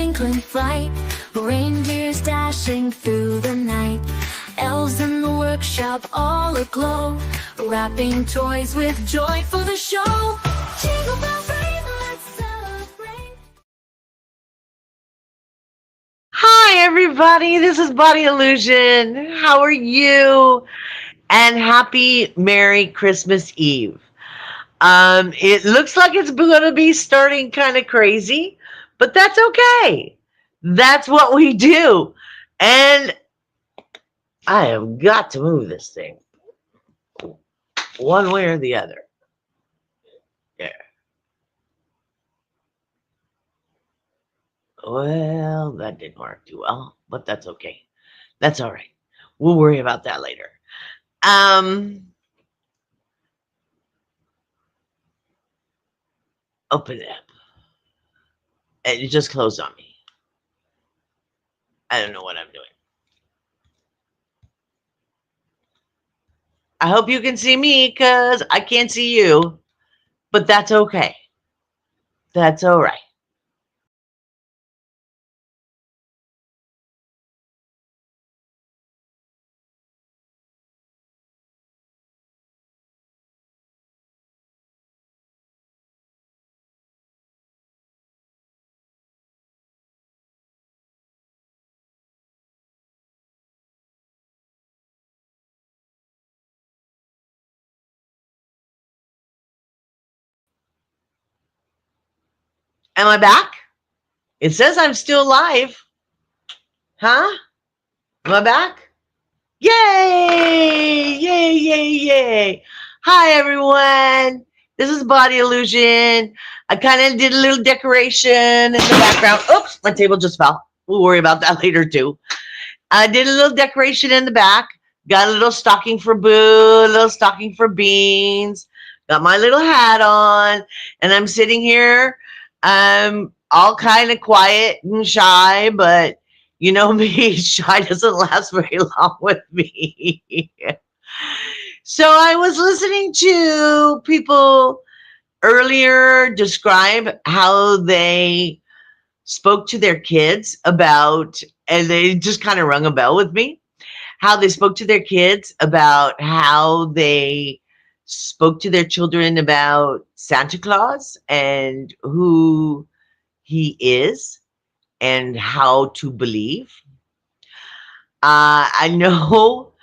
twinkling bright, reindeers dashing through the night, elves in the workshop all aglow, wrapping toys with joy for the show. Jingle bells ring, let's celebrate. Hi, everybody. This is Body Illusion. How are you? And happy Merry Christmas Eve. It looks like it's going to be starting kind of crazy, but that's okay. That's what we do. And I have got to move this thing one way or the other. Yeah. Well, that didn't work too well, but that's okay. That's all right. We'll worry about that later. Um, Open it up. And it just closed on me. I don't know what I'm doing. I hope you can see me because I can't see you, but that's okay. That's all right. Am I back? It says I'm still live. Huh? Am I back? Yay! Yay, yay, yay. Hi, everyone. This is Body Illusion. I kind of did a little decoration in the background. Oops, my table just fell. We'll worry about that later, too. I did a little decoration in the back. Got a little stocking for Boo, a little stocking for Beans. Got my little hat on, and I'm sitting here. I'm all kind of quiet and shy, but you know me, shy doesn't last very long with me. So I was listening to people earlier describe how they spoke to their kids about, and they just kind of rung a bell with me, how they spoke to their kids about how they spoke to their children about Santa Claus and who he is and how to believe. I know,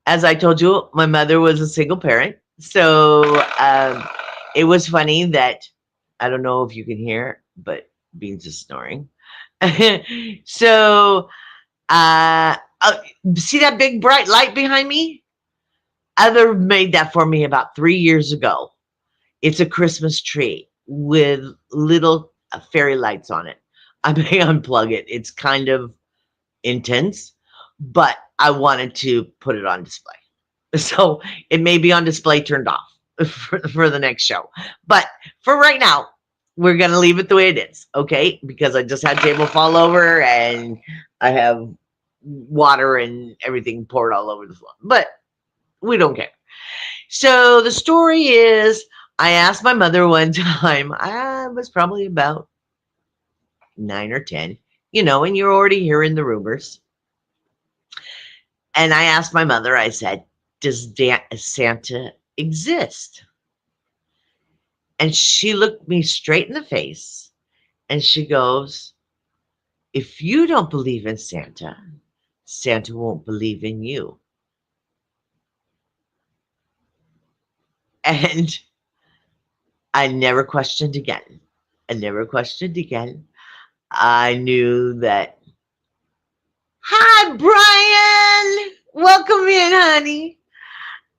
as I told you, my mother was a single parent. So it was funny that I don't know if you can hear, but Beans is snoring. So, uh, uh, see that big bright light behind me? Other made that for me about 3 years ago. It's a Christmas tree with little fairy lights on it. I may unplug it. It's kind of intense, but I wanted to put it on display. So it may be on display turned off for the next show. But for right now, we're going to leave it the way it is, okay? Because I just had table fall over and I have water and everything poured all over the floor. But we don't care. So the story is I asked my mother one time, I was probably about 9 or 10, and you're already hearing the rumors. And I asked my mother, I said, does Santa exist? And she looked me straight in the face and she goes, if you don't believe in Santa, Santa won't believe in you. And I never questioned again. I never questioned again. I knew that. Hi, Brian. Welcome in, honey.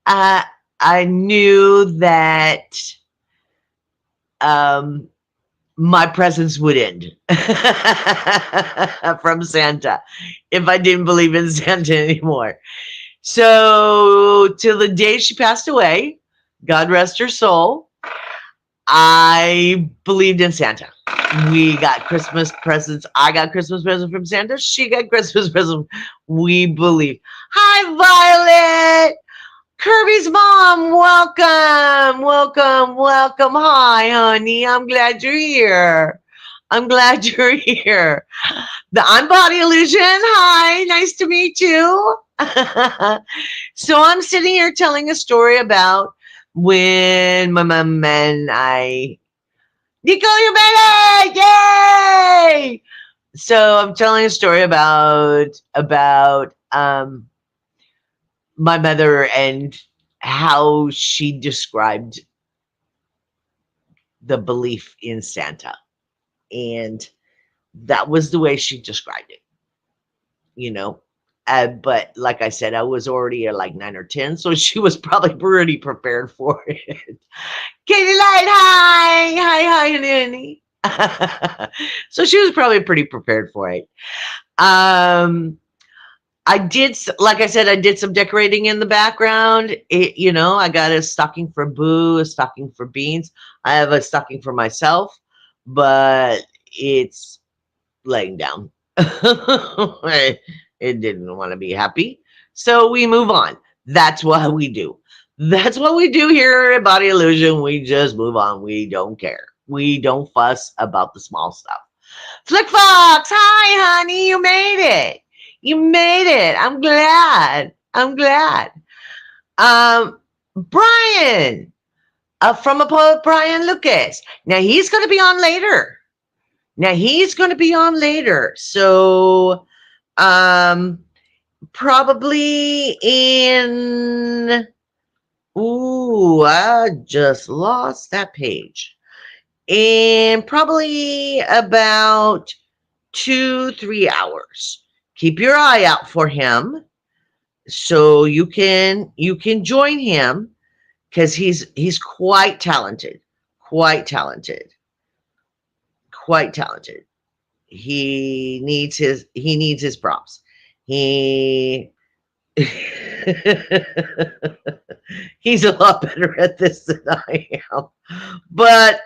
Uh, I knew that um, my presence would end from Santa if I didn't believe in Santa anymore. So, till the day she passed away, God rest her soul, I believed in Santa. We got Christmas presents. I got Christmas presents from Santa. She got Christmas presents. We believe. Hi, Violet. Kirby's mom. Welcome. Welcome. Welcome. Hi, honey. I'm glad you're here. I'm glad you're here. I'm Body Illusion. Hi, nice to meet you. So I'm sitting here telling a story about when my mom and I, Nico, you made it! Yay! So I'm telling a story about my mother and how she described the belief in Santa. And that was the way she described it, you know. But like I said, I was already at like 9 or 10, so she was probably pretty prepared for it. Katie Light, hi, honey. So she was probably pretty prepared for it. Um, I did, like I said, I did some decorating in the background. I got a stocking for Boo, a stocking for Beans. I have a stocking for myself, but it's laying down. It didn't want to be happy. So we move on. That's what we do. That's what we do here at Body Illusion. We just move on. We don't care. We don't fuss about the small stuff. Flick Fox, hi, honey. You made it. You made it. I'm glad. I'm glad. Brian, from a poet, Brian Lucas. Now he's going to be on later. So, probably in, ooh, I just lost that page. In probably about 2-3 hours. Keep your eye out for him so you can join him because he's quite talented. Quite talented. Quite talented. He needs his props. He he's a lot better at this than I am. But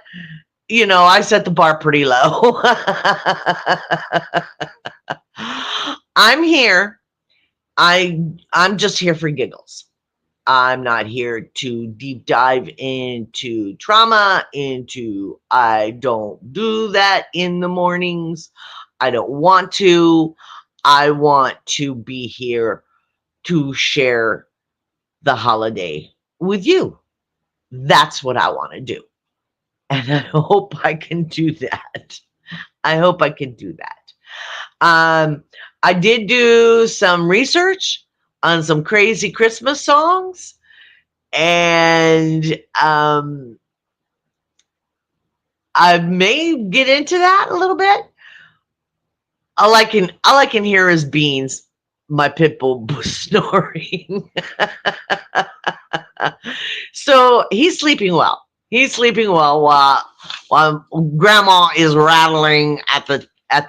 I set the bar pretty low. I'm here. I'm just here for giggles. I'm not here to deep dive into trauma, I don't do that in the mornings. I don't want to. I want to be here to share the holiday with you. That's what I want to do. And I hope I can do that. I hope I can do that. I did do some research on some crazy Christmas songs, and I may get into that a little bit. All I can hear is Beans, my pit bull, snoring. So he's sleeping well. He's sleeping well while Grandma is rattling at the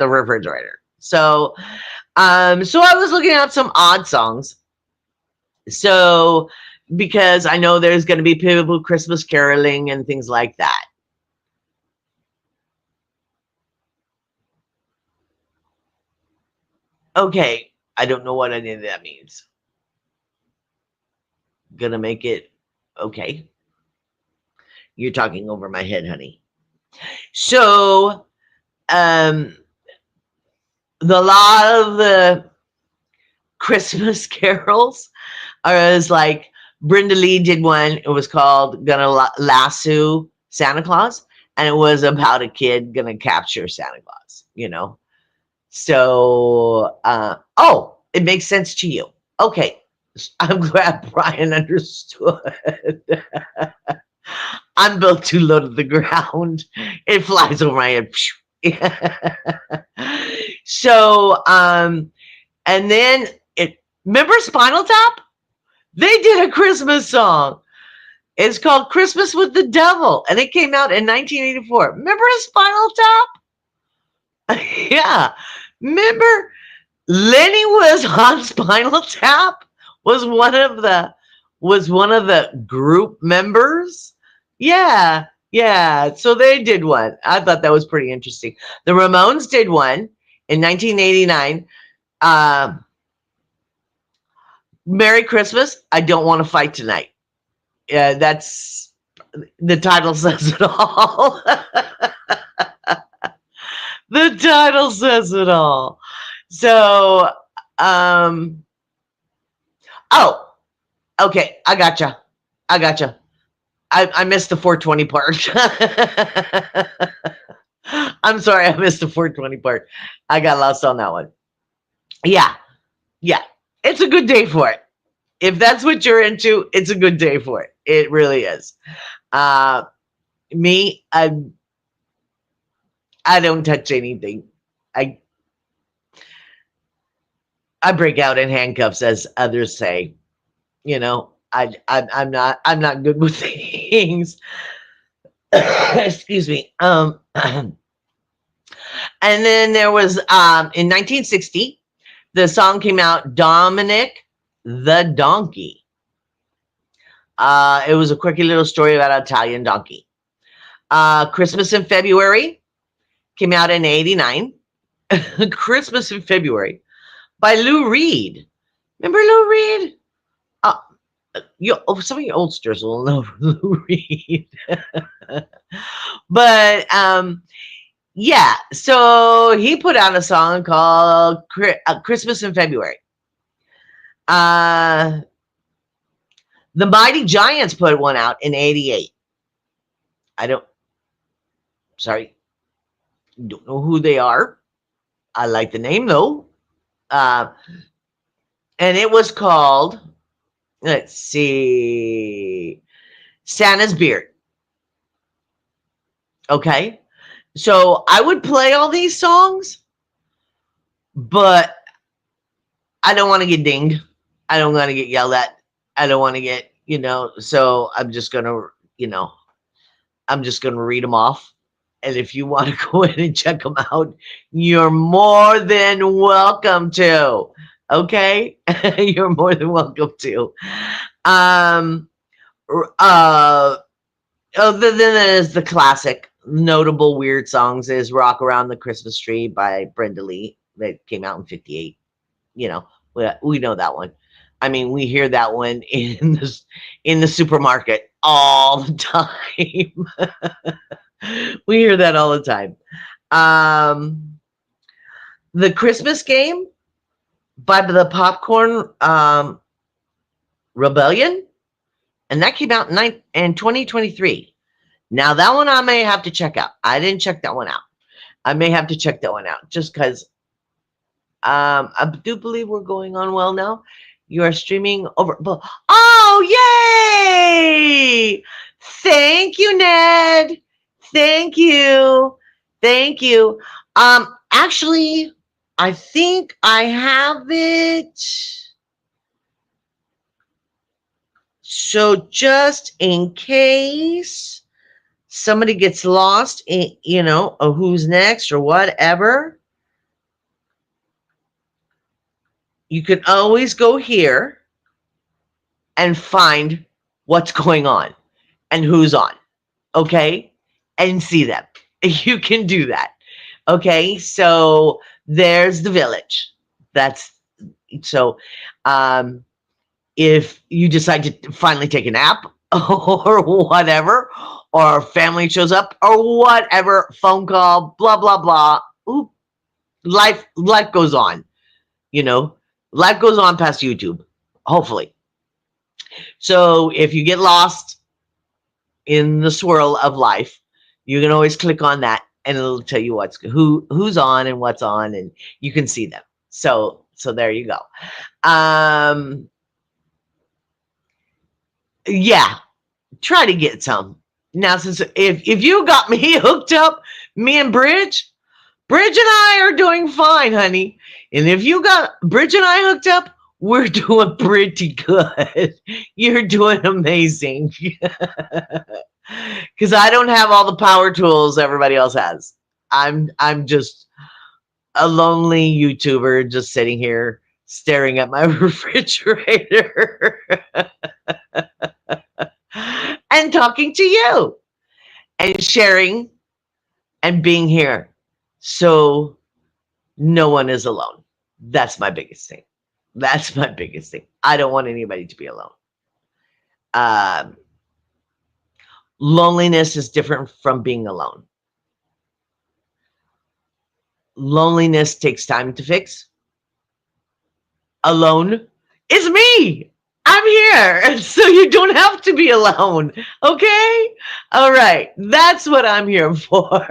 refrigerator. So I was looking at some odd songs. So because I know there's going to be people Christmas caroling and things like that. Okay, I don't know what any of that means. Gonna make it okay. You're talking over my head, honey. So, um, the lot of the Christmas carols are like Brenda Lee did one. It was called "Gonna Lasso Santa Claus," and it was about a kid gonna capture Santa Claus. So, it makes sense to you. Okay, I'm glad Brian understood. I'm built too low to the ground. It flies over my head. So, and then remember Spinal Tap? They did a Christmas song. It's called Christmas with the Devil, and it came out in 1984. Remember Spinal Tap? Yeah. Remember Lenny was on Spinal Tap? Was one of the group members? Yeah. Yeah. So they did one. I thought that was pretty interesting. The Ramones did one in 1989. Merry Christmas. I don't want to fight tonight. Yeah, that's the title says it all. The title says it all. So, um, oh, okay, I gotcha. I gotcha. I missed the 420 part. I'm sorry, I missed the 420 part. I got lost on that one. Yeah, yeah. It's a good day for it. If that's what you're into, it's a good day for it. It really is. Uh, me, I don't touch anything. I I break out in handcuffs, as others say. You know, I'm not good with things. Excuse me. And then there was in 1960, the song came out, Dominic the Donkey. It was a quirky little story about an Italian donkey. Christmas in February came out in '89. Christmas in February by Lou Reed. Remember Lou Reed? Uh, some of your oldsters will know Lou Reed. But yeah, so he put out a song called Christmas in February. Uh, the Mighty Giants put one out in '88. I sorry, don't know who they are. I like the name though. Uh, and it was called, let's see, Santa's Beard. Okay. So I would play all these songs, but I don't want to get dinged. I don't want to get yelled at. I don't want to get, so I'm just going to, I'm just going to read them off. And if you want to go in and check them out, you're more than welcome to. Okay? You're more than welcome to. Um, uh, then there's the classic, notable weird songs is Rock Around the Christmas Tree by Brenda Lee that came out in '58. You know, we know that one. I mean, we hear that one in the supermarket all the time. We hear that all the time. Um, the Christmas Game by the Popcorn Rebellion, and that came out in 2023. Now that one I may have to check out. I didn't check that one out. I may have to check that one out just because I do believe we're going on well now. You are streaming over. Oh, yay! Thank you, Ned. Thank you. Thank you. Actually, I think I have it. So just in case somebody gets lost in, or who's next or whatever, you can always go here and find what's going on and who's on, okay? And see them. You can do that. Okay, so there's the village. That's so if you decide to finally take a nap or whatever, or family shows up or whatever, phone call, blah blah blah. Ooh, life goes on, life goes on past YouTube, hopefully. So if you get lost in the swirl of life, you can always click on that and it'll tell you who's on and what's on, and you can see them. So there you go. Yeah, try to get some. Now, since if you got me hooked up, me and Bridge and I are doing fine, honey. And if you got Bridge and I hooked up, we're doing pretty good. You're doing amazing. Because I don't have all the power tools everybody else has. I'm just a lonely YouTuber just sitting here staring at my refrigerator and talking to you and sharing and being here. So no one is alone. That's my biggest thing. That's my biggest thing. I don't want anybody to be alone. Loneliness is different from being alone. Loneliness takes time to fix. Alone is me. I'm here. So you don't have to be alone. Okay? All right. That's what I'm here for.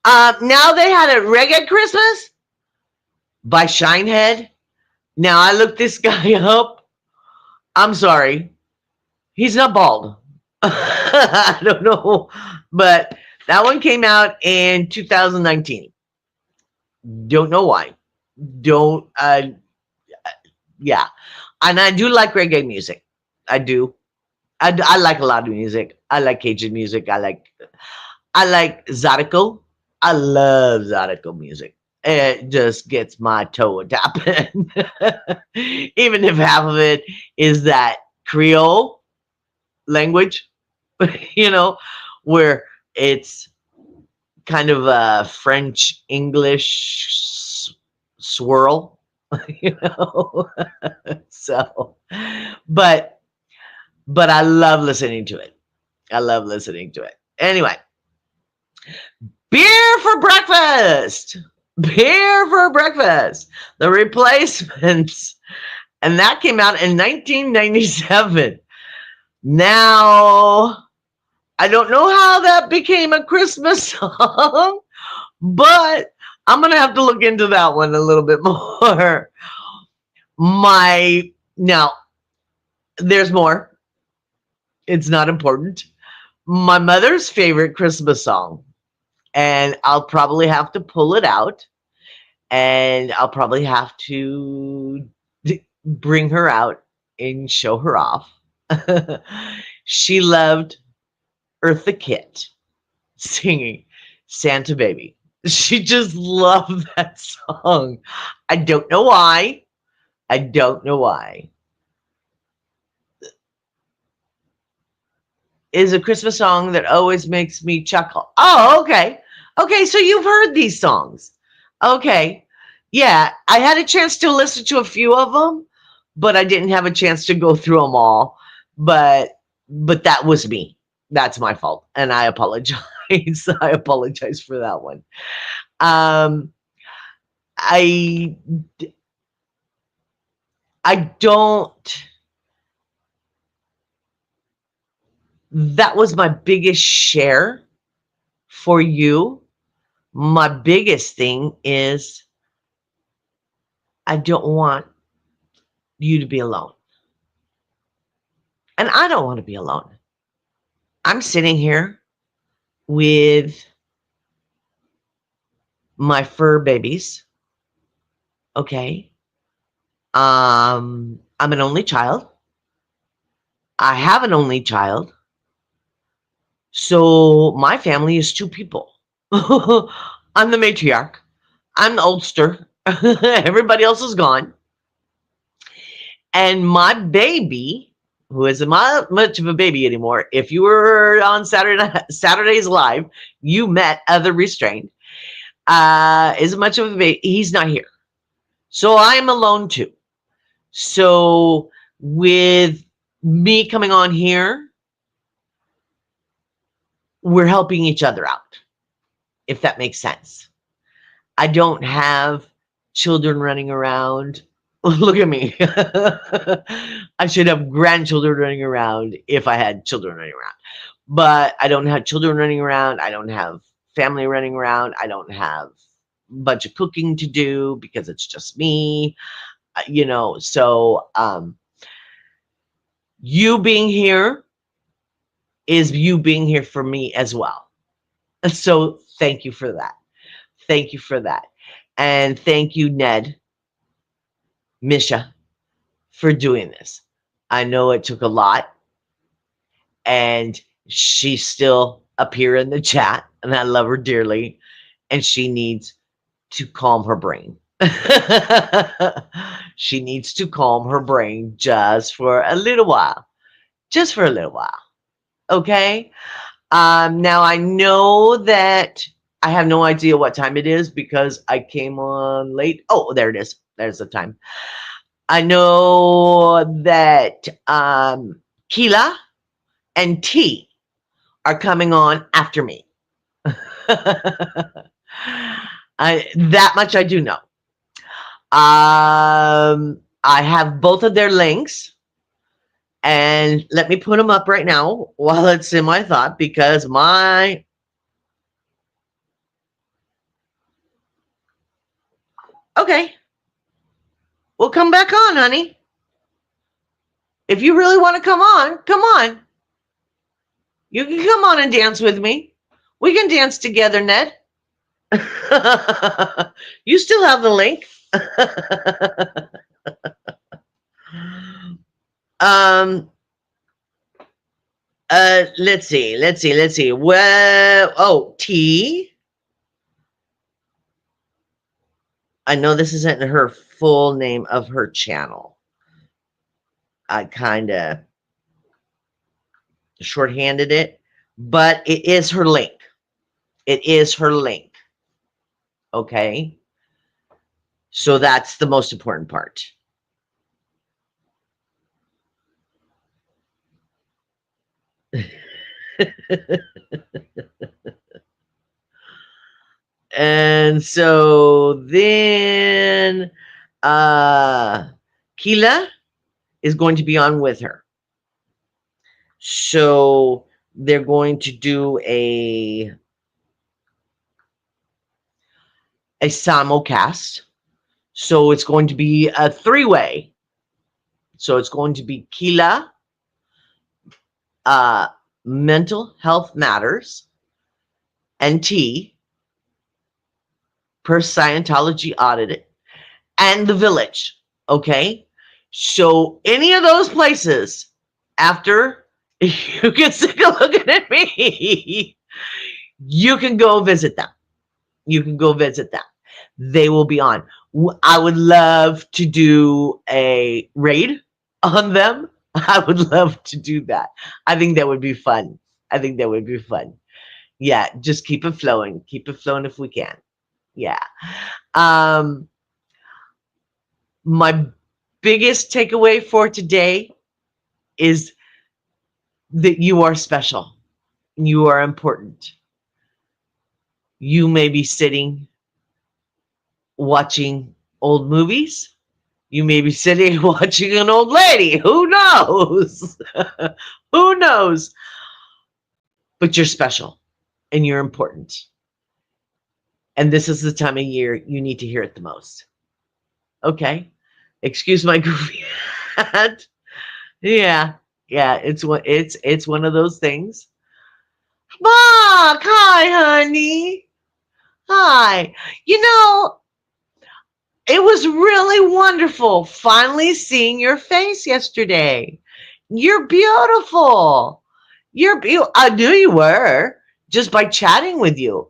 Now they had a reggae Christmas by Shinehead. Now I looked this guy up. I'm sorry. He's not bald. I don't know. But that one came out in 2019. Don't know why. Don't yeah. And I do like reggae music. I do. I like a lot of music. I like Cajun music. I like Zydeco. I love Zydeco music. It just gets my toe a tapping. Even if half of it is that Creole language, you know, where it's kind of a French English swirl, you know. So, but I love listening to it. I love listening to it. Anyway, beer for breakfast. Beer for breakfast. The Replacements. And that came out in 1997. Now, I don't know how that became a Christmas song, but I'm going to have to look into that one a little bit more. Now, there's more. It's not important. My mother's favorite Christmas song, and I'll probably have to pull it out, and I'll probably have to bring her out and show her off. She loved Eartha Kitt singing Santa Baby. She just loved that song. I don't know why. I don't know why. Is a Christmas song that always makes me chuckle. Oh, okay. Okay, so you've heard these songs. Okay. Yeah, I had a chance to listen to a few of them, but I didn't have a chance to go through them all. But that was me. That's my fault, and I apologize. I apologize for that one. Um, I I don't. That was my biggest share for you. My biggest thing is I don't want you to be alone, and I don't want to be alone. I'm sitting here with my fur babies. Okay. I'm an only child. I have an only child. So my family is two people. I'm the matriarch. I'm the oldster. Everybody else is gone. And my baby, who isn't much of a baby anymore, if you were on Saturday's Live, you met Other Restrained. Isn't much of a baby. He's not here. So I'm alone too. So with me coming on here, we're helping each other out, if that makes sense. I don't have children running around. Look at me. I should have grandchildren running around if I had children running around. But I don't have children running around. I don't have family running around. I don't have a bunch of cooking to do because it's just me. So you being here is you being here for me as well. So thank you for that. Thank you for that. And thank you, Ned, Misha, for doing this. I know it took a lot, and she's still up here in the chat, and I love her dearly, and she needs to calm her brain. She needs to calm her brain just for a little while. Just for a little while. Okay? Now I know that I have no idea what time it is because I came on late. Oh, there it is. There's the time. I know that Keela and T are coming on after me. That much I do know. I have both of their links, and let me put them up right now while it's in my thought, because my okay, well, come back on, honey. If you really want to come on, come on. You can come on and dance with me. We can dance together, Ned. You still have the link. um let's see. Well, oh, T. I know this isn't her full name of her channel. I kind of shorthanded it, but it is her link. It is her link. Okay. So that's the most important part. And so then Keela is going to be on with her. So they're going to do a simulcast. So it's going to be a three-way. So it's going to be Keela, Mental Health Matters, and T, per Scientology Audited, and The Village. Okay? So any of those places, after you get sick of looking at me, you can go visit them. You can go visit them. They will be on. I would love to do a raid on them. I would love to do that. I think that would be fun. I think that would be fun. Yeah, just keep it flowing. Keep it flowing if we can. Yeah. Um, my biggest takeaway for today is that you are special. You are important. You may be sitting watching old movies. You may be sitting watching an old lady. Who knows? Who knows? But you're special and you're important. And this is the time of year you need to hear it the most. Okay? Excuse my goofy hat. Yeah. Yeah, it's one of those things. Mark, hi, honey. Hi. You know, it was really wonderful finally seeing your face yesterday. You're beautiful. You're beautiful. I knew you were just by chatting with you,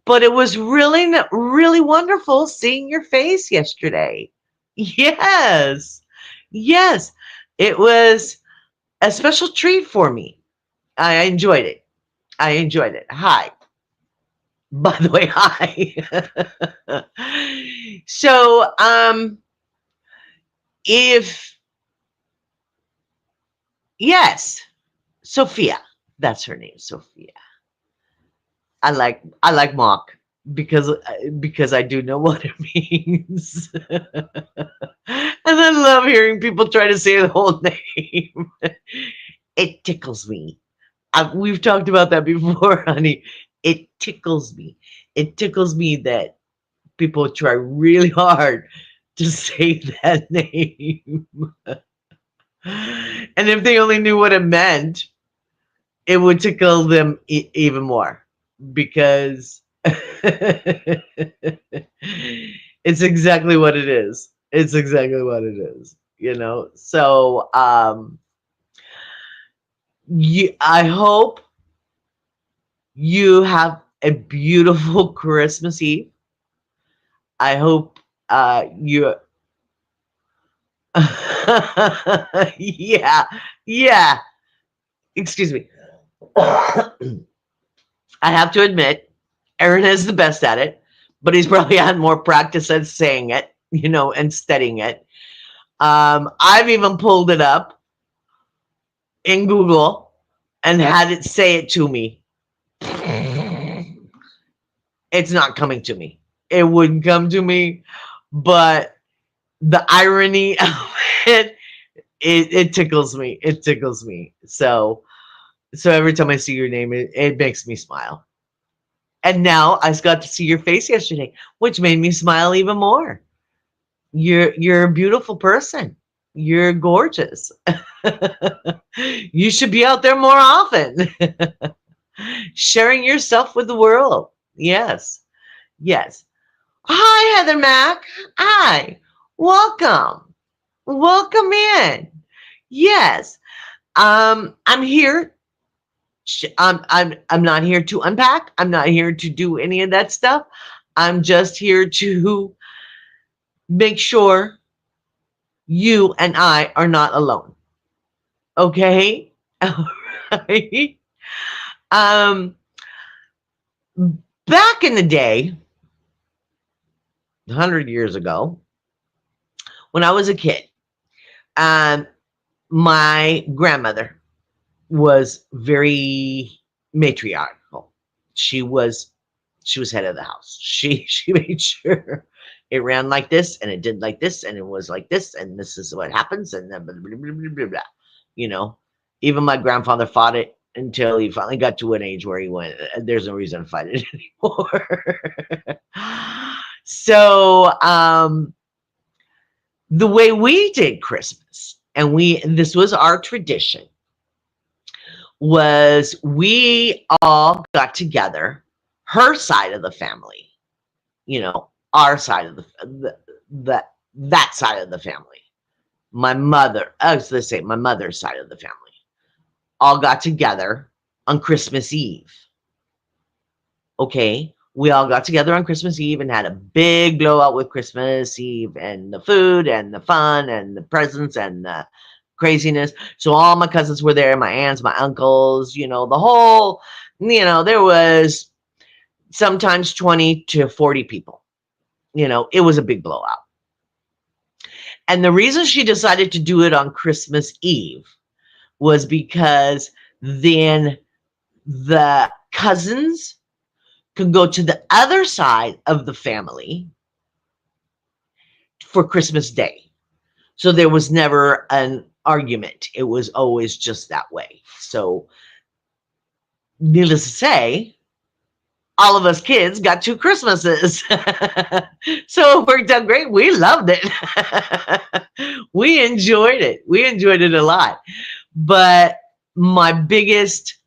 but it was really, really wonderful seeing your face yesterday. Yes. Yes. It was a special treat for me. I enjoyed it. I enjoyed it. Hi. By the way, hi. So, if yes, Sophia, that's her name, Sophia. I like mock because I do know what it means, and I love hearing people try to say the whole name. It tickles me. We've talked about that before, honey. It tickles me. It tickles me that people try really hard to say that name. And if they only knew what it meant, it would tickle them even more because it's exactly what it is. It's exactly what it is, you know? So, I hope you have a beautiful Christmas Eve. I hope you yeah, yeah. Excuse me. I have to admit, Aaron is the best at it, but he's probably had more practice at saying it, and studying it. I've even pulled it up in Google and had it say it to me. It's not coming to me. It wouldn't come to me, but the irony of it, it tickles me. It tickles me. So every time I see your name, it makes me smile. And now I got to see your face yesterday, which made me smile even more. You're a beautiful person. You're gorgeous. You should be out there more often, sharing yourself with the world. Yes, yes. Hi, Heather Mack. Hi, welcome, welcome in. Yes, I'm here. I'm not here to unpack. I'm not here to do any of that stuff. I'm just here to make sure you and I are not alone. Okay? All right. Um, Back in the day, 100 years ago, when I was a kid, um, my grandmother was very matriarchal. She was she was head of the house. She made sure it ran like this and it did like this and it was like this and this is what happens and then blah, blah, blah, blah, blah, blah. You know, even my grandfather fought it until he finally got to an age where he went, there's no reason to fight it anymore. So the way we did Christmas, and this was our tradition, was we all got together, her side of the family, our side of the that side of the family, my mother, let's say my mother's side of the family, all got together on Christmas Eve. Okay, we all got together on Christmas Eve and had a big blowout with Christmas Eve and the food and the fun and the presents and the craziness. So all my cousins were there, my aunts, my uncles, the whole, there was sometimes 20 to 40 people. It was a big blowout. And the reason she decided to do it on Christmas Eve was because then the cousins could go to the other side of the family for Christmas Day. So there was never an argument. It was always just that way. So needless to say, all of us kids got 2 Christmases. So it worked out great. We loved it. We enjoyed it. We enjoyed it a lot. But my biggest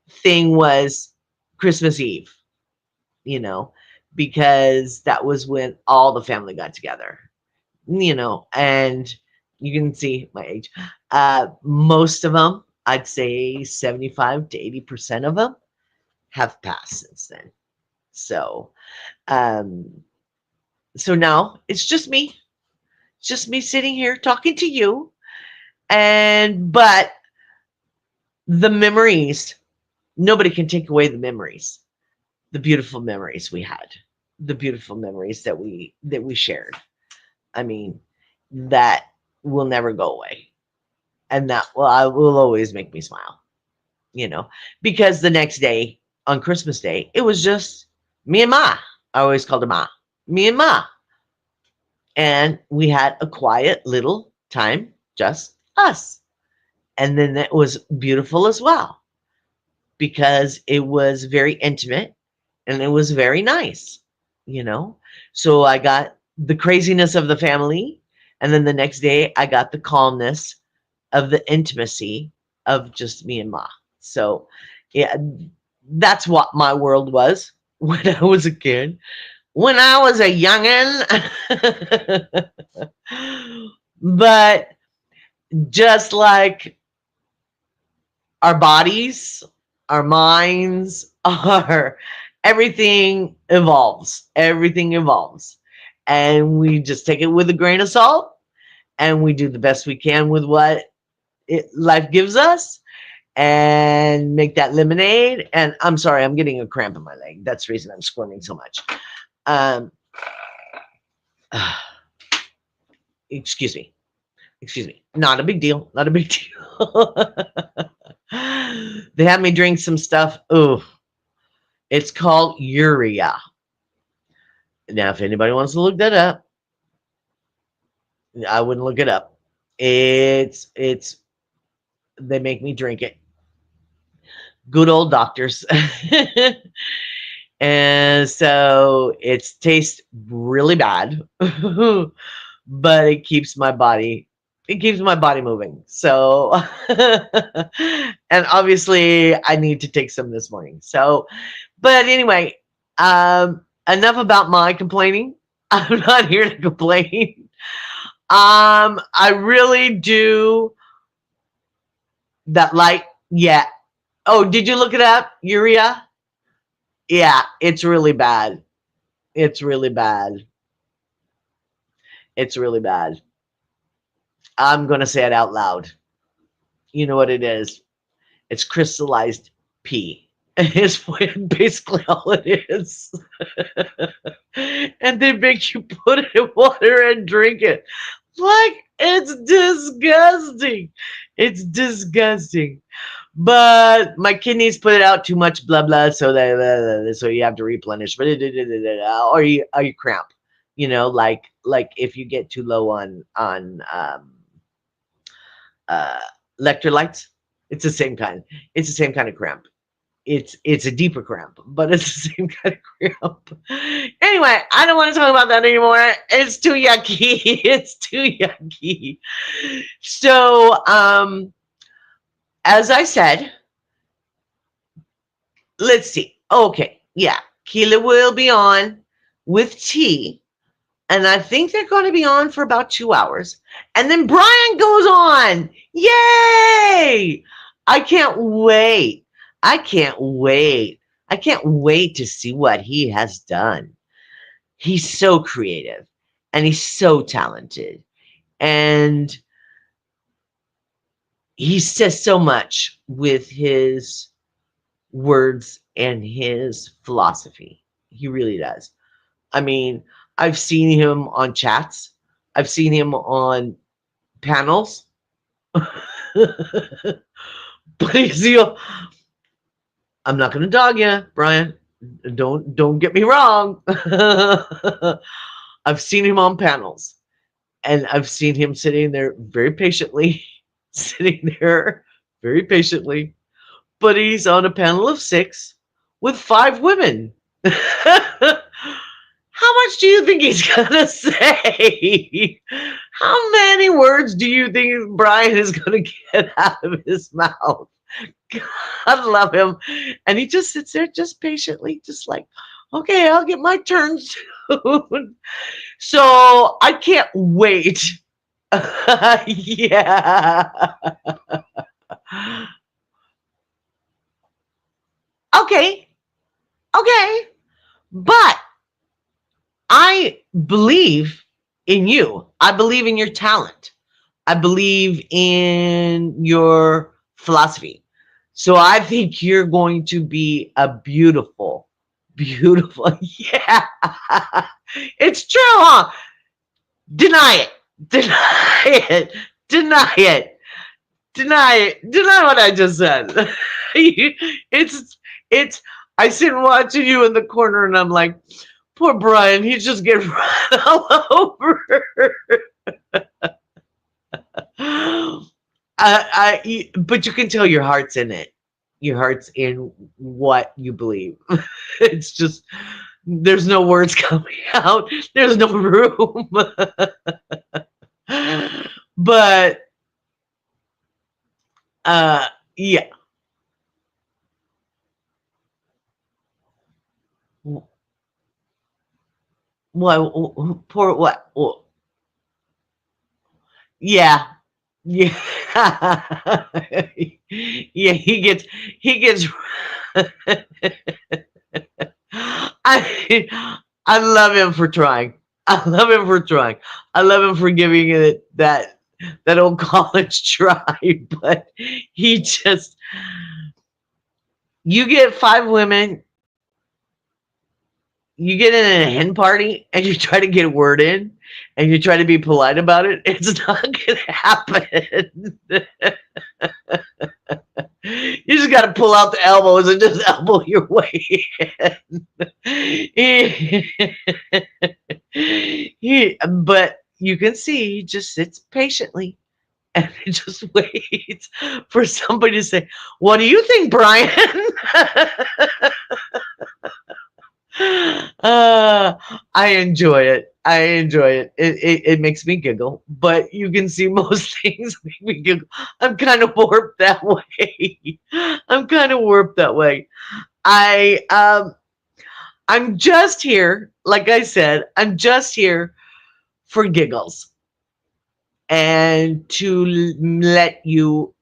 thing was Christmas Eve, because that was when all the family got together, and you can see my age. Most of them, I'd say 75 to 80% of them have passed since then. So, um, so now it's just me sitting here talking to you, but the memories, nobody can take away the memories, the beautiful memories we had, the beautiful memories that we shared. I mean, that will never go away, and that will always make me smile, because the next day on Christmas Day, it was just me and Ma. I always called her Ma. Me and Ma. And we had a quiet little time, just us. And then that was beautiful as well, because it was very intimate and it was very nice, you know? So I got the craziness of the family. And then the next day, I got the calmness of the intimacy of just me and Ma. So, yeah, that's what my world was when I was a kid. When I was a youngin'. But just like our bodies, our minds, our everything evolves. Everything evolves. And we just take it with a grain of salt and we do the best we can with what life gives us and make that lemonade. And I'm sorry, I'm getting a cramp in my leg. That's the reason I'm squirming so much. Um, excuse me. Excuse me. Not a big deal. Not a big deal. They had me drink some stuff. Ooh, It's called urea. Now, if anybody wants to look that up, I wouldn't look it up. It's they make me drink it. Good old doctors. And so it tastes really bad, but it keeps my body moving. So and obviously I need to take some this morning. So but anyway, enough about my complaining. I'm not here to complain. I really do that light. Yeah. Oh, did you look it up? Urea? Yeah, it's really bad. It's really bad. It's really bad. I'm going to say it out loud. You know what it is? It's crystallized pee. It's basically all it is. And they make you put it in water and drink it. Like, it's disgusting. It's disgusting. But my kidneys put it out too much, blah blah. So you have to replenish, or you cramp. Like if you get too low on uh, electrolytes, it's the same kind. It's the same kind of cramp. It's a deeper cramp, but it's the same kind of cramp. Anyway, I don't want to talk about that anymore. It's too yucky. It's too yucky. So as I said, let's see. Okay, yeah, Keela will be on with tea, and I think they're going to be on for about 2 hours, and then Brian goes on. Yay! I can't wait. I can't wait. I can't wait to see what he has done. He's so creative, and he's so talented, and he says so much with his words and his philosophy. He really does. I mean, I've seen him on chats. I've seen him on panels. But I'm not going to dog you, Brian. Don't get me wrong. I've seen him on panels, and I've seen him sitting there very patiently, sitting there very patiently. But he's on a panel of 6 with 5 women. How much do you think he's gonna say? How many words do you think Brian is gonna get out of his mouth? God love him. And he just sits there just patiently, just like, okay, I'll get my turn soon. So I can't wait. Yeah. Okay. Okay. But I believe in you. I believe in your talent. I believe in your philosophy. So I think you're going to be a beautiful, beautiful. Yeah. It's true, huh? Deny it. Deny it. Deny it. Deny it. Deny what I just said. it's I sit watching you in the corner and I'm like, poor Brian, he's just getting run all over. But you can tell your heart's in it. Your heart's in what you believe. It's just there's no words coming out. There's no room. But yeah. What? Poor what? Yeah. Yeah. Yeah, he gets I love him for trying. I love him for trying. I love him for giving it that old college try, but he just you get 5 women, you get in a hen party and you try to get a word in and you try to be polite about it, it's not going to happen. You just got to pull out the elbows and just elbow your way in. But you can see he just sits patiently and he just waits for somebody to say, "What do you think, Brian?" uh, I enjoy it. I enjoy it. It makes me giggle. But you can see most things make me giggle. I'm kind of warped that way. I'm kind of warped that way. I I'm just here, like I said, I'm just here for giggles and to let you,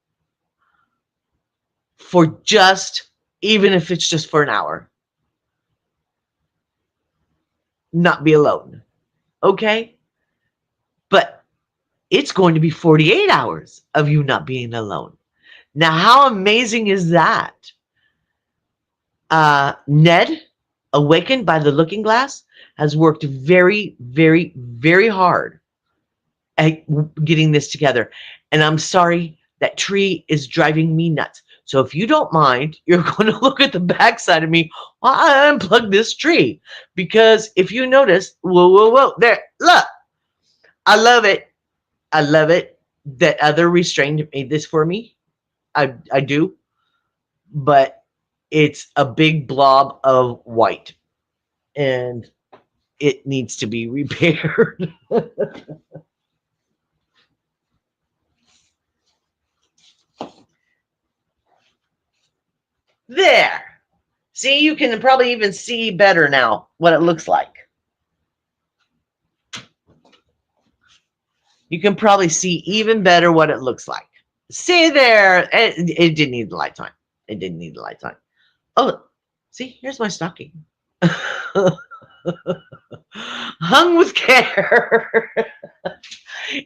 for just, even if it's just for an hour, not be alone. Okay? But it's going to be 48 hours of you not being alone. Now, how amazing is that? Ned, awakened by the looking glass, has worked very, very, very hard at getting this together. And I'm sorry, that tree is driving me nuts. So if you don't mind, you're going to look at the backside of me while I unplug this tree. Because if you notice, whoa, whoa, whoa, there, look, I love it. I love it that other restrained made this for me. I do. But it's a big blob of white and it needs to be repaired. There. See, you can probably even see better now what it looks like. You can probably see even better what it looks like. See there. It didn't need the light time. It didn't need the light time. Oh, see, here's my stocking. Hung with care.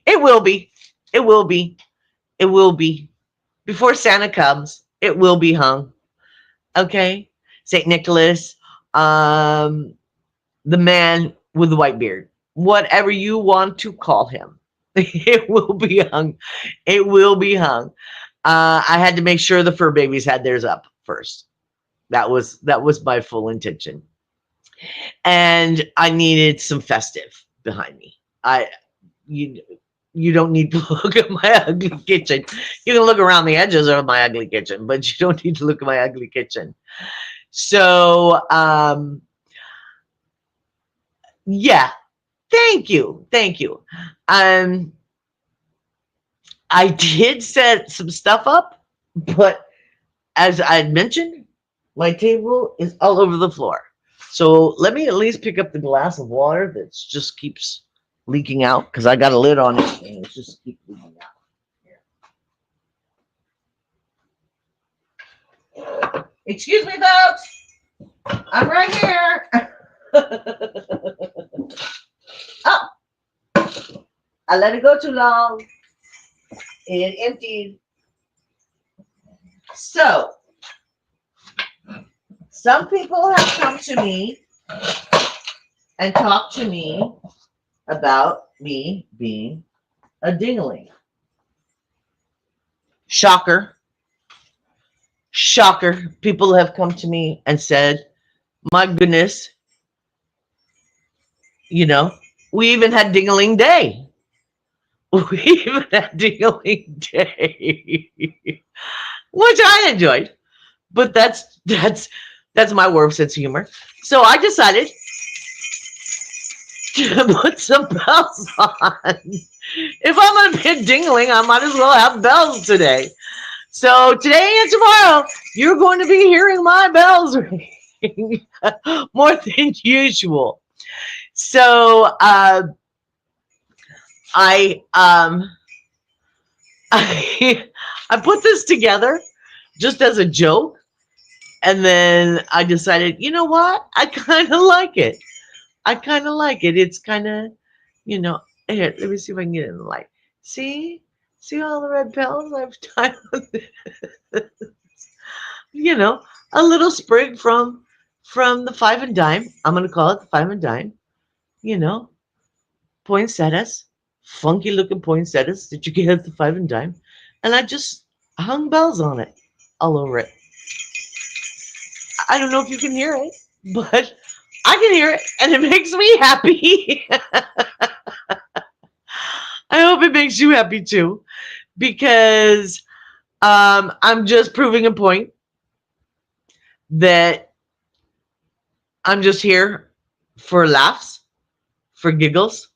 It will be. It will be. It will be. Before Santa comes, it will be hung. Okay? St. Nicholas, the man with the white beard, whatever you want to call him. It will be hung. It will be hung. I had to make sure the fur babies had theirs up first. That was my full intention. And I needed some festive behind me. You you don't need to look at my ugly kitchen. You can look around the edges of my ugly kitchen, but you don't need to look at my ugly kitchen. So yeah, thank you. Thank you. Um I did set some stuff up, but as I had mentioned, my table is all over the floor. So let me at least pick up the glass of water that just keeps leaking out because I got a lid on it and it just keeps leaking out. Here. Excuse me, folks. I'm right here. Oh, I let it go too long. It emptied. So, some people have come to me and talked to me about me being a dingling. Shocker. Shocker. People have come to me and said, my goodness, you know, we even had Dingling Day. We even had Dingling Day, which I enjoyed. But that's my warped sense of humor. So I decided to put some bells on. If I'm gonna be a dingling, I might as well have bells today. So today and tomorrow, you're going to be hearing my bells ring more than usual. So I I I put this together just as a joke, and then I decided, you know what? I kind of like it. I kind of like it. It's kind of, you know, here, let me see if I can get it in the light. See? See all the red petals I've tied on this? You know, a little sprig from the five and dime. I'm gonna call it the five and dime. You know, poinsettias, funky looking poinsettias that you get at the five and dime, and I just hung bells on it all over it. I don't know if you can hear it, but I can hear it, and it makes me happy. I hope it makes you happy too, because I'm just proving a point that I'm just here for laughs, for giggles,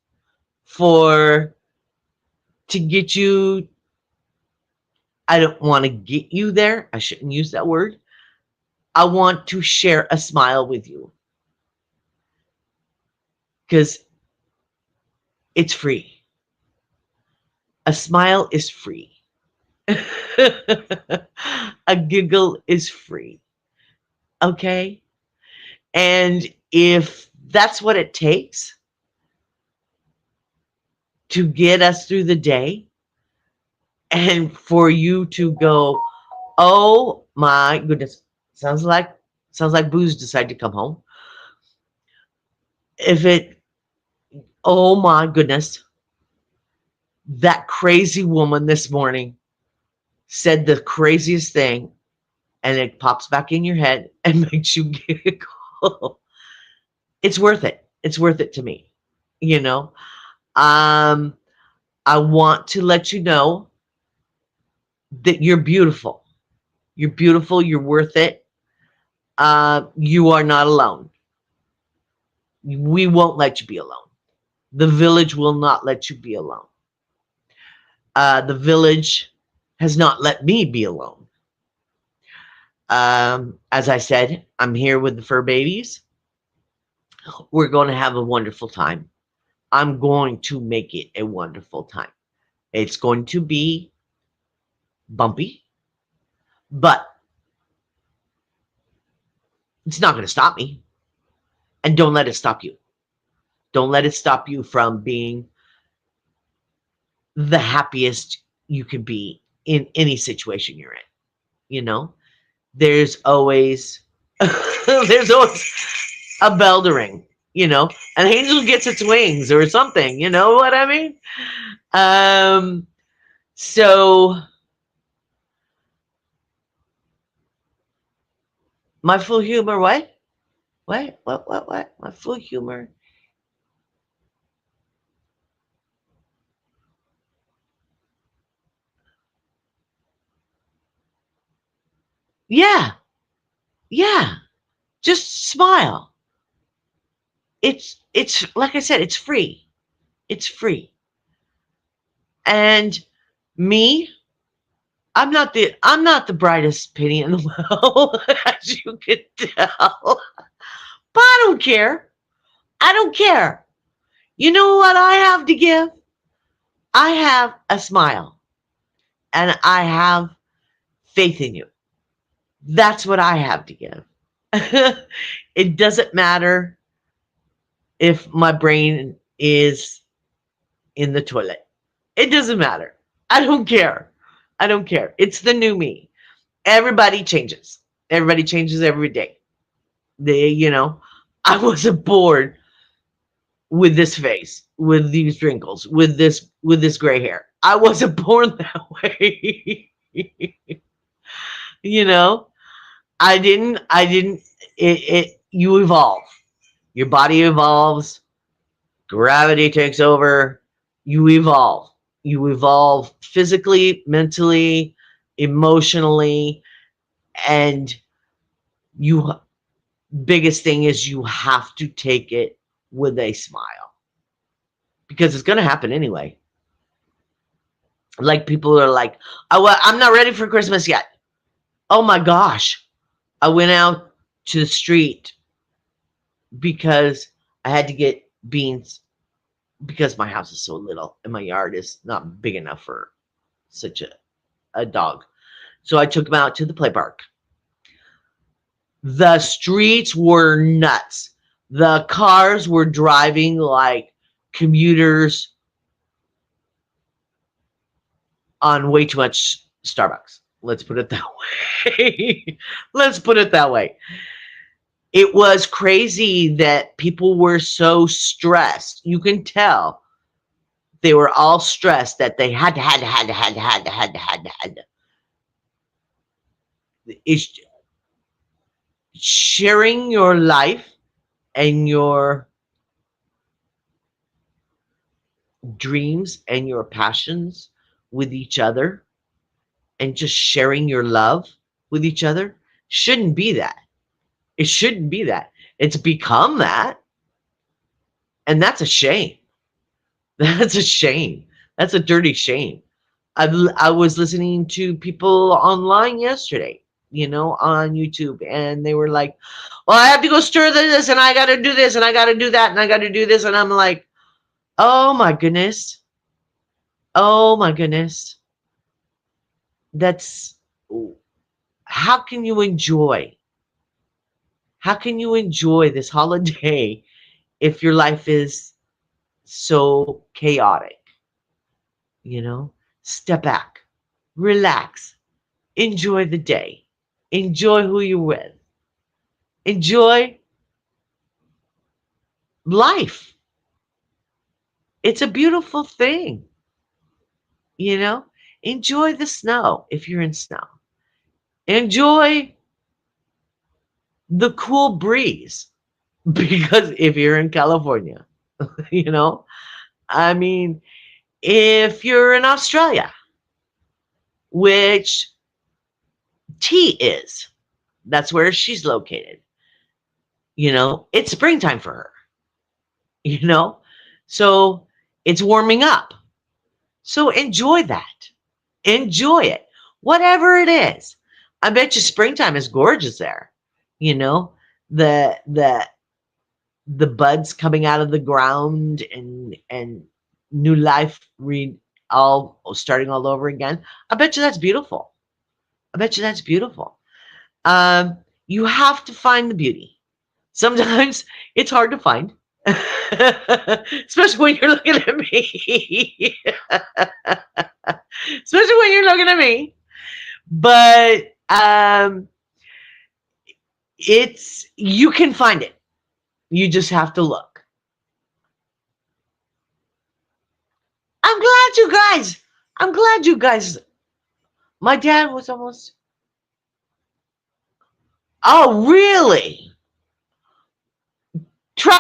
for to get you. I don't want to get you there. I shouldn't use that word. I want to share a smile with you because it's free. A smile is free. A giggle is free. Okay? And if that's what it takes to get us through the day and for you to go, oh my goodness, sounds like Booze decided to come home. If it, oh my goodness, that crazy woman this morning said the craziest thing, and it pops back in your head and makes you giggle. It's worth it. It's worth it to me. You know, um, I want to let you know that you're beautiful. You're beautiful. You're worth it. You are not alone. We won't let you be alone. The village will not let you be alone. The village has not let me be alone. As I said, I'm here with the fur babies. We're going to have a wonderful time. I'm going to make it a wonderful time. It's going to be bumpy, but it's not going to stop me. And don't let it stop you. Don't let it stop you from being the happiest you can be in any situation you're in. You know, there's always there's always a bell to ring. You know, an angel gets its wings or something. You know what I mean? So my full humor, what? What? My full humor. Yeah, yeah. Just smile. It's like I said, it's free. It's free. And me, I'm not the brightest penny in the world, as you can tell. But I don't care. I don't care. You know what I have to give? I have a smile and I have faith in you. That's what I have to give. It doesn't matter if my brain is in the toilet. It doesn't matter. I don't care. I don't care. It's the new me. Everybody changes. Everybody changes every day. I wasn't born with this face, with these wrinkles, with this gray hair. I wasn't born that way. you know, I didn't you evolve. Your body evolves, gravity takes over, you evolve physically, mentally, emotionally, and you biggest thing is you have to take it with a smile because it's going to happen anyway. Like people are like, oh, well, I'm not ready for Christmas yet. Oh my gosh, I went out to the street because I had to get beans because my house is so little and my yard is not big enough for such a dog. So I took him out to the play park. The streets were nuts. The cars were driving like commuters on way too much Starbucks. Let's put it that way. Let's put it that way. It was crazy that people were so stressed. You can tell they were all stressed that they had to. is sharing your life and your dreams and your passions with each other and just sharing your love with each other shouldn't be that. It shouldn't be that. It's become that. And that's a shame. That's a shame. That's a dirty shame. I was listening to people online yesterday, on YouTube, and they were like, well, I have to go stir this, and I got to do this, and I got to do that, and I got to do this. And I'm like, oh my goodness. Oh my goodness. That's how can you enjoy? How can you enjoy this holiday if your life is so chaotic? Step back, relax, enjoy the day, enjoy who you're with, enjoy life. It's a beautiful thing, you know? Enjoy the snow if you're in snow. Enjoy the cool breeze because if you're in California, you know, I mean, if you're in Australia, which T is, that's where she's located, it's springtime for her, you know, so it's warming up. So enjoy that. Enjoy it. Whatever it is. I bet you springtime is gorgeous there. You know, the the the buds coming out of the ground and new life all starting all over again. I bet you that's beautiful. I bet you that's beautiful. You have to find the beauty. Sometimes it's hard to find. Especially when you're looking at me. Especially when you're looking at me. But you can find it. You just have to look. I'm glad you guys. I'm glad you guys. My dad was almost. Oh, really? Try.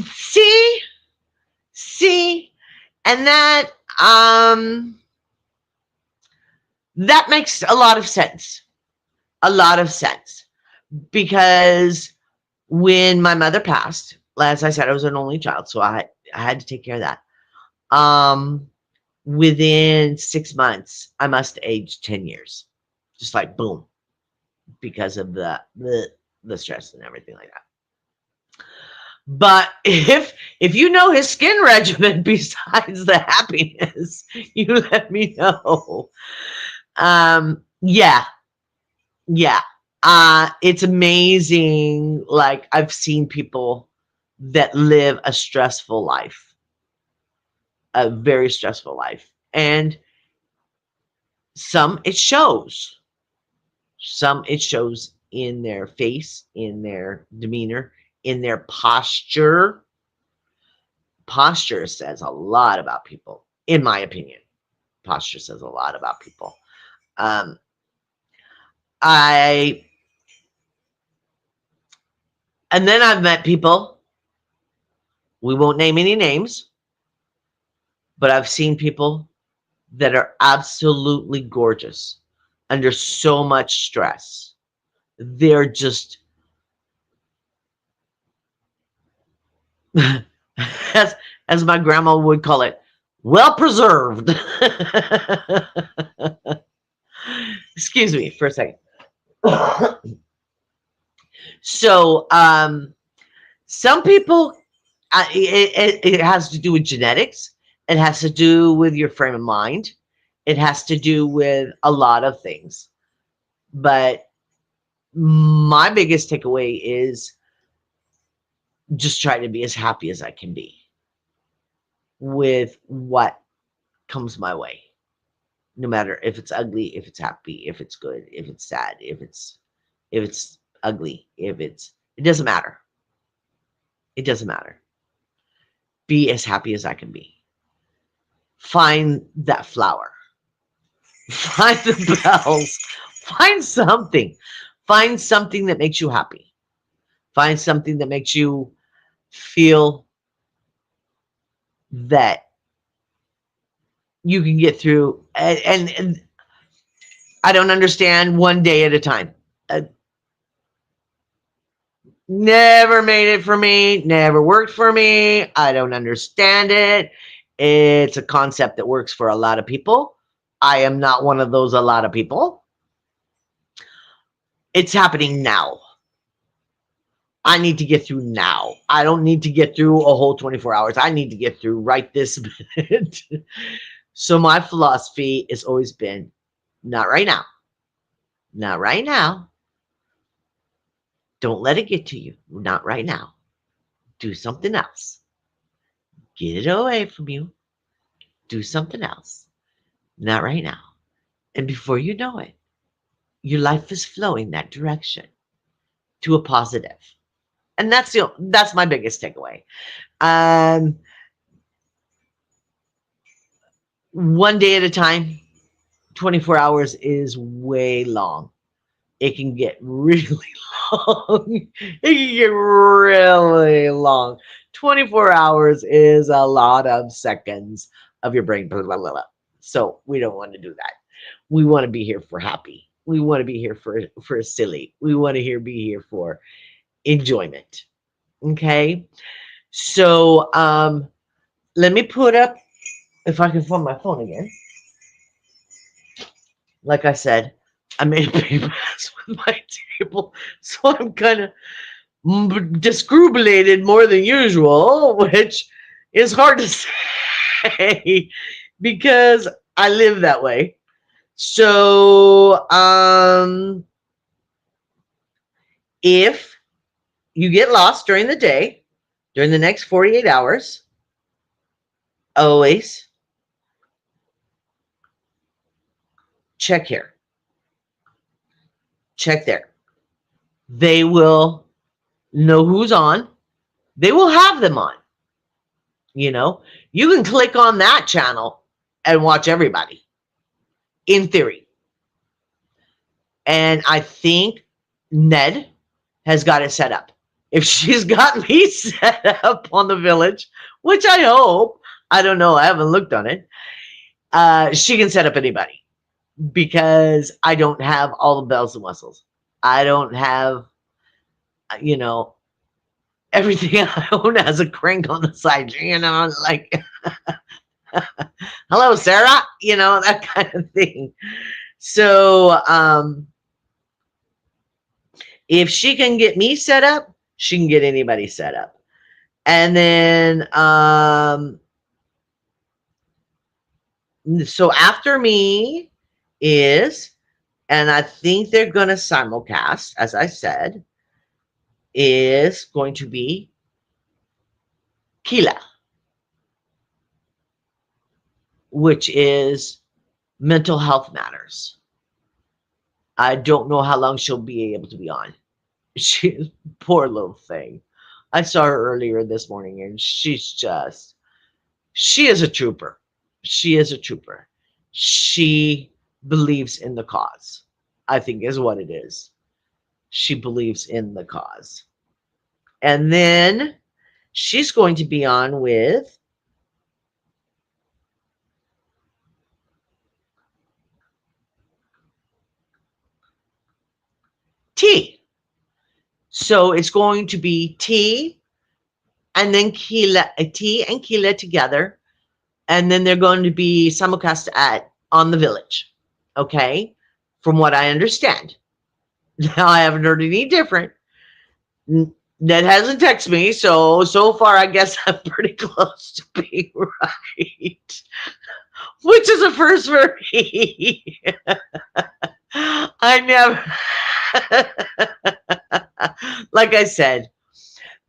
See, see, and that makes a lot of sense. A lot of sense because when my mother passed, as I said, I was an only child, so I had to take care of that. Um, Within 6 months, I must age 10 years, just like boom, because of the stress and everything like that. But if you know his skin regimen besides the happiness, you let me know. Yeah, yeah. It's amazing. Like I've seen people that live a stressful life, a very stressful life. And some it shows. Some it shows in their face, in their demeanor, in their posture. Posture says a lot about people, in my opinion. Posture says a lot about people. Um, I and then I've met people. We won't name any names, but I've seen people that are absolutely gorgeous under so much stress. They're just as as my grandma would call it, well preserved. Excuse me for a second. So some people it has to do with genetics. It has to do with your frame of mind. It has to do with a lot of things. But my biggest takeaway is just try to be as happy as I can be with what comes my way. No matter if it's ugly, if it's happy, if it's good, if it's sad, if it's ugly, it doesn't matter. It doesn't matter. be as happy as I can be. Find that flower. Find the bells. Find something. Find something that makes you happy. Find something that makes you feel that you can get through. And I don't understand one day at a time. Never made it for me, never worked for me. I don't understand it. It's a concept that works for a lot of people. I am not one of those a lot of people. It's happening now. I need to get through now. I don't need to get through a whole 24 hours. I need to get through right this minute. So my philosophy has always been not right now. Not right now. Don't let it get to you. Not right now. Do something else. Get it away from you. Do something else. Not right now. And before you know it, your life is flowing that direction to a positive. And that's my biggest takeaway. Um, One day at a time, 24 hours is way long. It can get really long. It can get really long. 24 hours is a lot of seconds of your brain. Blah, blah, blah, blah. So we don't want to do that. We want to be here for happy. We want to be here for silly. We want to be here for enjoyment. Okay. So let me put up, if I can find my phone again. Like I said, I made a big mess with my table, so I'm kind of discrubulated more than usual, which is hard to say because I live that way. So, if you get lost during the day, during the next 48 hours, always check here, check there. They will know who's on. They will have them on. You know, you can click on that channel and watch everybody in theory. And I think Ned has got it set up. If she's got me set up on the village, which I hope, I don't know, I haven't looked on it, she can set up anybody because I don't have all the bells and whistles. I don't have, you know, everything I own has a crank on the side, you know, like, hello, Sarah, you know, that kind of thing. So, if she can get me set up, she can get anybody set up. And then, so after me is, and I think they're going to simulcast, as I said, is going to be Kila, which is mental health matters. I don't know how long she'll be able to be on. She, poor little thing. I saw her earlier this morning and she is a trooper. She is a trooper. She believes in the cause, I think is what it is. She believes in the cause. And then she's going to be on with T. So it's going to be T and then Kila, T and Kila together. And then they're going to be simulcast on the village. Okay. From what I understand. Now I haven't heard any different. Ned hasn't texted me. So far, I guess I'm pretty close to being right. Which is a first for me. I never, like I said,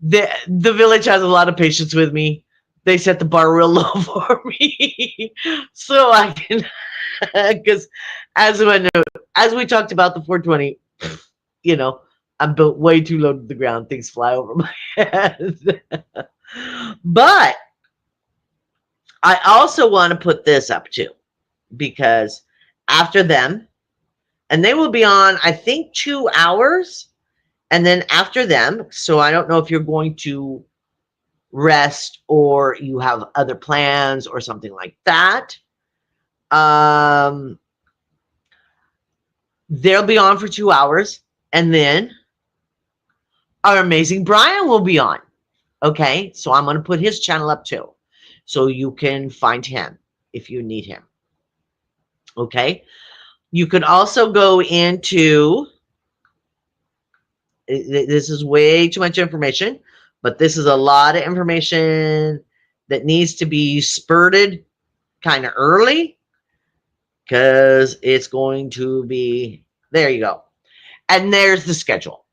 the village has a lot of patience with me. They set the bar real low for me, so I can, because as we talked about the 420, you know, I'm built way too low to the ground. Things fly over my head. But I also want to put this up too, because after them, and they will be on, I think, 2 hours. And then after them, so I don't know if you're going to rest or you have other plans or something like that. They'll be on for 2 hours. And then our amazing Brian will be on. Okay, so I'm going to put his channel up too, so you can find him if you need him. Okay, you could also go into, this is way too much information, but this is a lot of information that needs to be spurted kind of early, because it's going to be, there you go. And there's the schedule.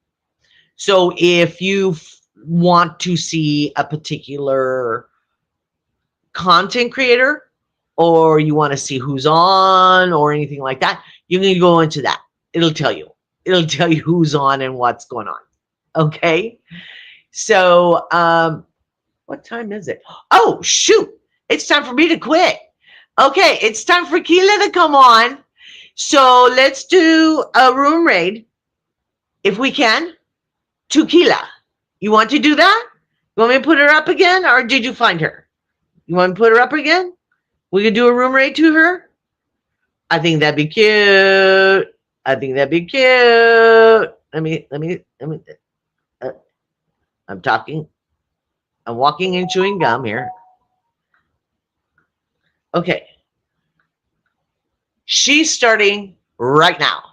So if you want to see a particular content creator, or you want to see who's on or anything like that, you can go into that. It'll tell you who's on and what's going on. Okay, so what time is it? Oh shoot, it's time for me to quit. Okay, it's time for Keela to come on. So let's do a room raid if we can to Keela. You want to do that? You want me to put her up again, or did you find her? You want to put her up again? We could do a room raid to her. I think that'd be cute. I think that'd be cute. Let me. I'm talking. I'm walking and chewing gum here. Okay. She's starting right now.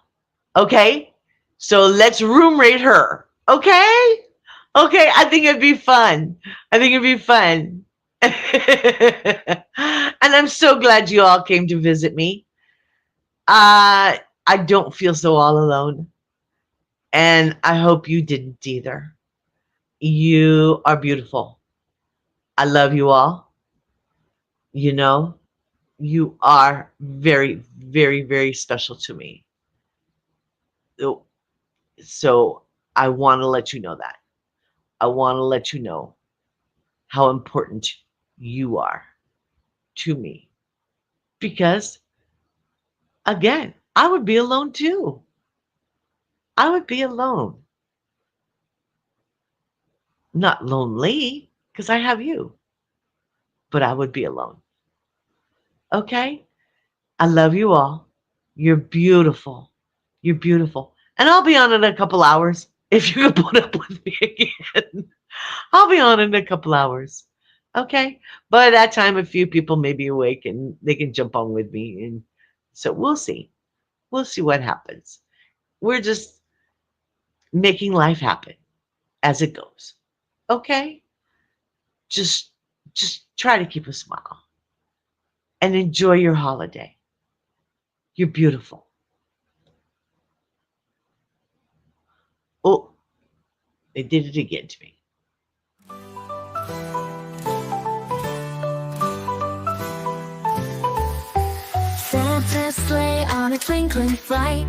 Okay. So let's room rate her. Okay. Okay. I think it'd be fun. And I'm so glad you all came to visit me. I don't feel so all alone. And I hope you didn't either. You are beautiful. I love you all. You know, you are very, very, very special to me. So I want to let you know that. I want to let you know how important you are to me. Because, again, I would be alone too. I would be alone. Not lonely, because I have you. But I would be alone. Okay? I love you all. You're beautiful. You're beautiful. And I'll be on in a couple hours if you can put up with me again. I'll be on in a couple hours. Okay? By that time, a few people may be awake and they can jump on with me. And so we'll see. We'll see what happens. We're just making life happen as it goes. Okay? Just try to keep a smile and enjoy your holiday. You're beautiful. Oh, they did it again to me. Santa's sleigh on a twinkling light.